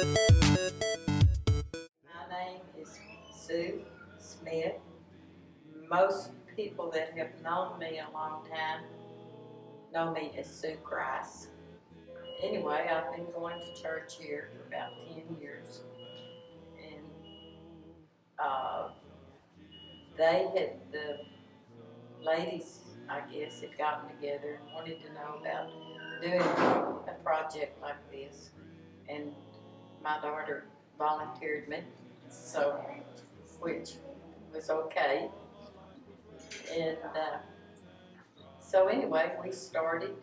My name is Sue Smith. Most people that have known me a long time know me as Sue Grice. Anyway, I've been going to church here for about 10 years. And uh, the ladies, I guess, had gotten together and wanted to know about doing a project like this. And my daughter volunteered me, so, which was okay. And so anyway, we started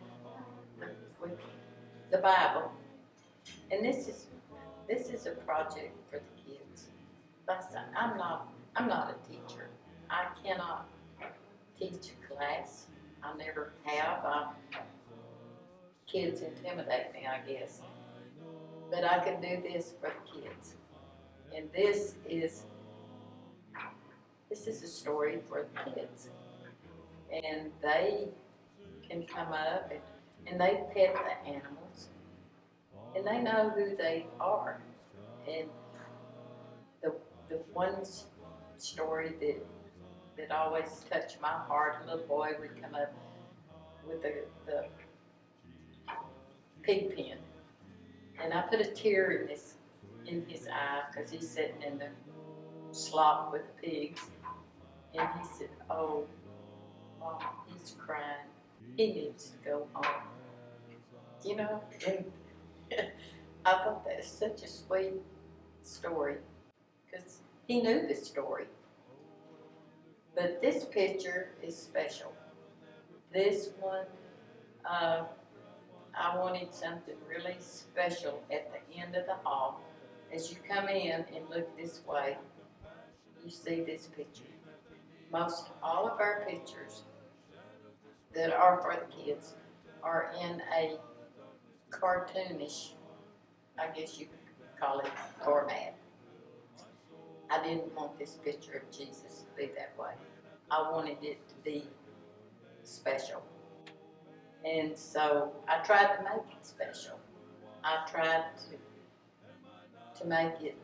with the Bible, and this is a project for the kids. I'm not a teacher. I cannot teach a class. I never have. Kids intimidate me, I guess. But I can do this for the kids, and this is a story for the kids, and they can come up and they pet the animals, and they know who they are. And the the one story that always touched my heart, a little boy would come up with the pig pen, and I put a tear in his eye because he's sitting in the slop with the pigs, and he said, "Oh, Mom, he's crying. He needs to go home." You know, and I thought that's such a sweet story because he knew the story. But this picture is special. This one, I wanted something really special at the end of the hall. As you come in and look this way, you see this picture. Most all of our pictures that are for the kids are in a cartoonish, I guess you could call it, format. I didn't want this picture of Jesus to be that way. I wanted it to be special. And so I tried to make it special. I tried to make it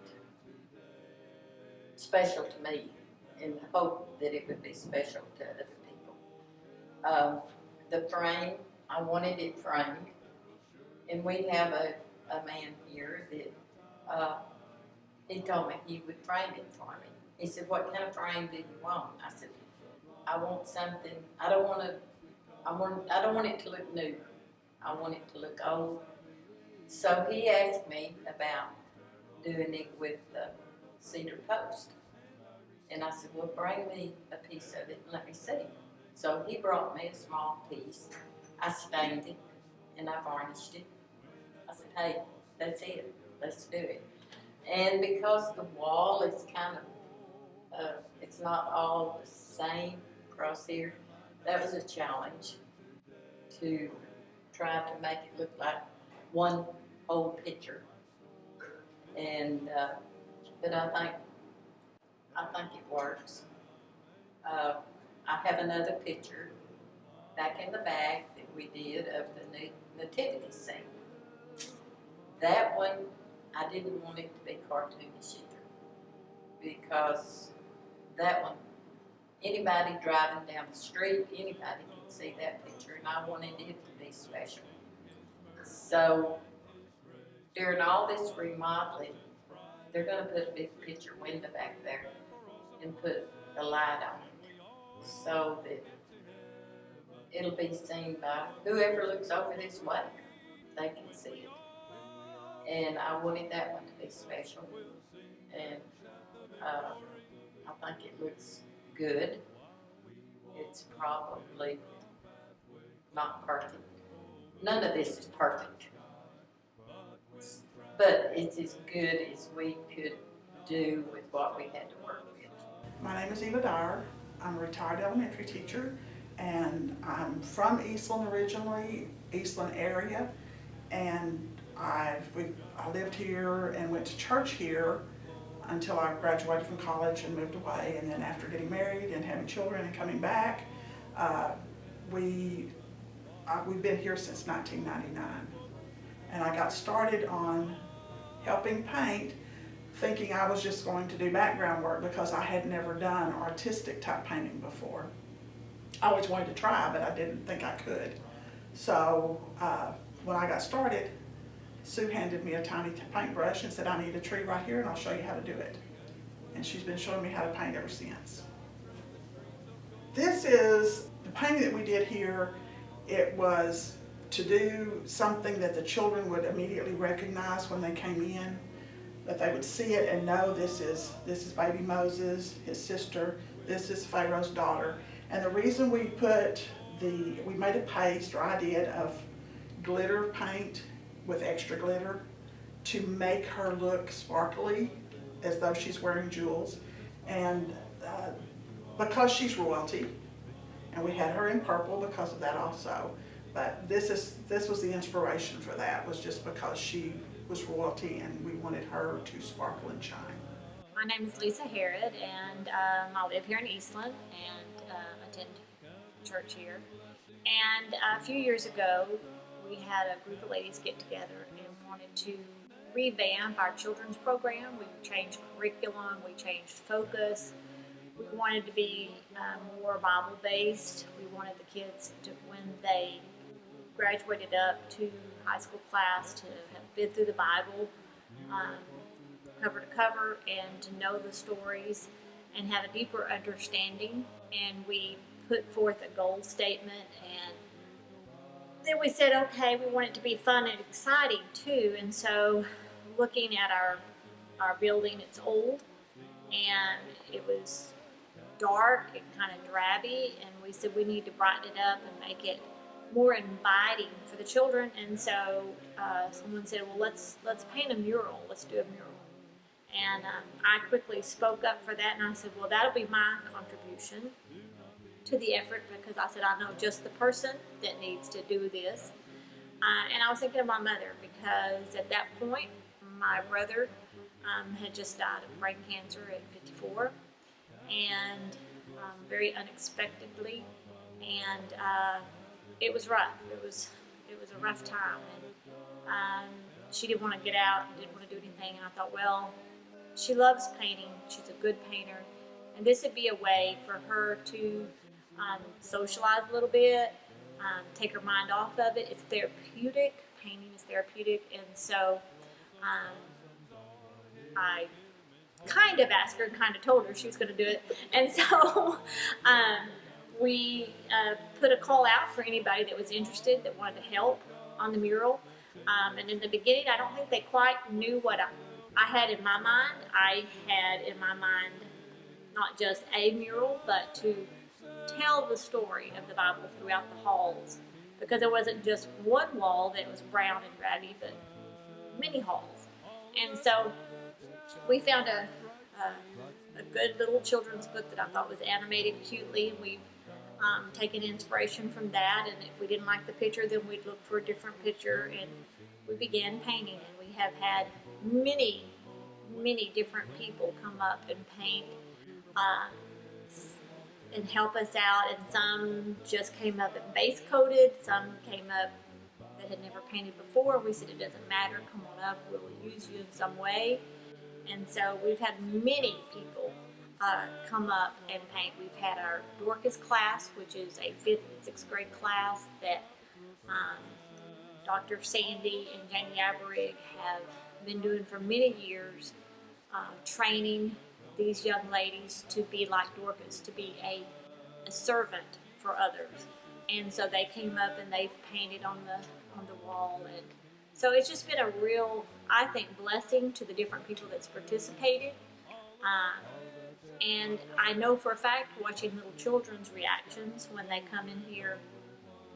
special to me in the hope that it would be special to other people. The frame, I wanted it framed. And we have a man here that he told me he would frame it for me. He said, "What kind of frame do you want?" I said, "I want something. I don't want it to look new. I want it to look old." So he asked me about doing it with the cedar post, and I said, "Well, bring me a piece of it and let me see." So he brought me a small piece. I stained it and I varnished it. I said, "Hey, that's it. Let's do it." And because the wall is kind of, it's not all the same across here, that was a challenge to try to make it look like one whole picture. And but I think it works. I have another picture back in the bag that we did of the nativity scene. That one, I didn't want it to be cartoonish either, because that one, anybody driving down the street, anybody can see that picture, and I wanted it to be special. So during all this remodeling, they're going to put a big picture window back there and put a light on it so that it'll be seen by whoever looks over this way. They can see it. And I wanted that one to be special. And I think it looks good. It's probably not perfect. None of this is perfect. But it's as good as we could do with what we had to work with. My name is Eva Dyer. I'm a retired elementary teacher, and I'm from Eastland originally, Eastland area, and I lived here and went to church here until I graduated from college and moved away. And then after getting married and having children and coming back, we've been here since 1999. And I got started on helping paint, thinking I was just going to do background work because I had never done artistic type painting before. I always wanted to try, but I didn't think I could. So when I got started, Sue handed me a tiny paintbrush and said, I need a tree right here and I'll show you how to do it. And she's been showing me how to paint ever since. This is the painting that we did here. It was to do something that the children would immediately recognize when they came in, that they would see it and know this is baby Moses, his sister, this is Pharaoh's daughter. And the reason we made a paste, or I did, of glitter paint with extra glitter to make her look sparkly as though she's wearing jewels. And because she's royalty, and we had her in purple because of that also. But this was the inspiration for that, was just because she was royalty and we wanted her to sparkle and shine. My name is Lisa Harrod, and I live here in Eastland and attend church here. And a few years ago, we had a group of ladies get together and wanted to revamp our children's program. We changed curriculum, we changed focus. We wanted to be more Bible-based. We wanted the kids to, when they graduated up to high school class, to have been through the Bible cover to cover and to know the stories and have a deeper understanding. And we put forth a goal statement, and then we said, okay, we want it to be fun and exciting too. And so looking at our building, it's old and it was dark and kind of drabby, and we said we need to brighten it up and make it more inviting for the children. And so someone said, well, let's paint a mural. Let's do a mural. And I quickly spoke up for that, and I said, well, that'll be my contribution to the effort, because I said I know just the person that needs to do this. And I was thinking of my mother, because at that point my brother had just died of brain cancer at 54, and very unexpectedly, and it was rough. It was a rough time, and she didn't want to get out, didn't want to do anything. And I thought, well, she loves painting. She's a good painter, and this would be a way for her to socialize a little bit, take her mind off of it. It's therapeutic. Painting is therapeutic, and so I kind of asked her, kind of told her she was going to do it. And so we put a call out for anybody that was interested, that wanted to help on the mural. And in the beginning, I don't think they quite knew what I had in my mind. I had in my mind not just a mural, but to tell the story of the Bible throughout the halls, because there wasn't just one wall that was brown and drabby, but many halls. And so we found a good little children's book that I thought was animated cutely, and we've taken inspiration from that. And if we didn't like the picture, then we'd look for a different picture, and we began painting. And we have had many different people come up and paint and help us out, and some just came up and base coated, some came up that had never painted before. We said, it doesn't matter, come on up, we'll use you in some way. And so we've had many people come up and paint. We've had our Dorcas class, which is a 5th and 6th grade class that Dr. Sandy and Janie Averig have been doing for many years, training these young ladies to be like Dorcas, to be a servant for others. And so they came up and they've painted on the wall, and so it's just been a real, I think, blessing to the different people that's participated. And I know for a fact, watching little children's reactions when they come in here,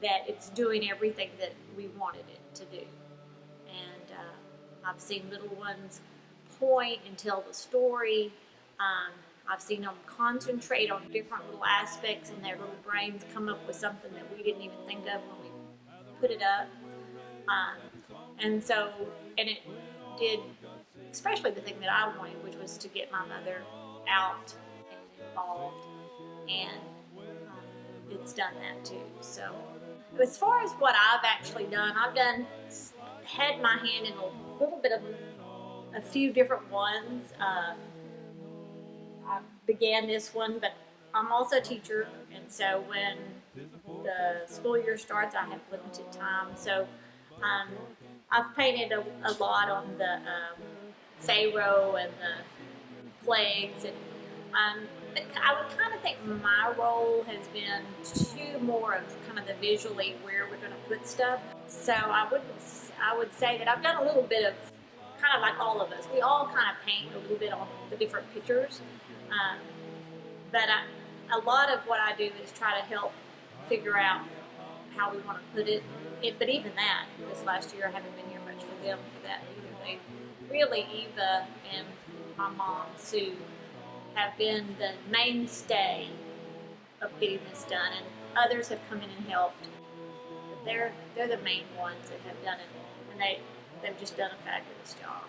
that it's doing everything that we wanted it to do. And I've seen little ones point and tell the story. I've seen them concentrate on different little aspects, and their little brains come up with something that we didn't even think of when we put it up. And it did, especially the thing that I wanted, which was to get my mother out and involved, and it's done that too. So as far as what I've actually done, I've had my hand in a little bit of a few different ones. I began this one, but I'm also a teacher, and so when the school year starts, I have limited time. So um, I've painted a lot on the Pharaoh and the plagues, and but I would kind of think my role has been too more of kind of the visually where we're going to put stuff. So I would say that I've done a little bit of kind of like all of us. We all kind of paint a little bit on the different pictures, um, but a lot of what I do is try to help figure out how we want to put it. But even that, this last year, I haven't been here much for them for that either. They really, Eva and my mom, Sue, have been the mainstay of getting this done, and others have come in and helped. But they're the main ones that have done it, and they've just done a fabulous job.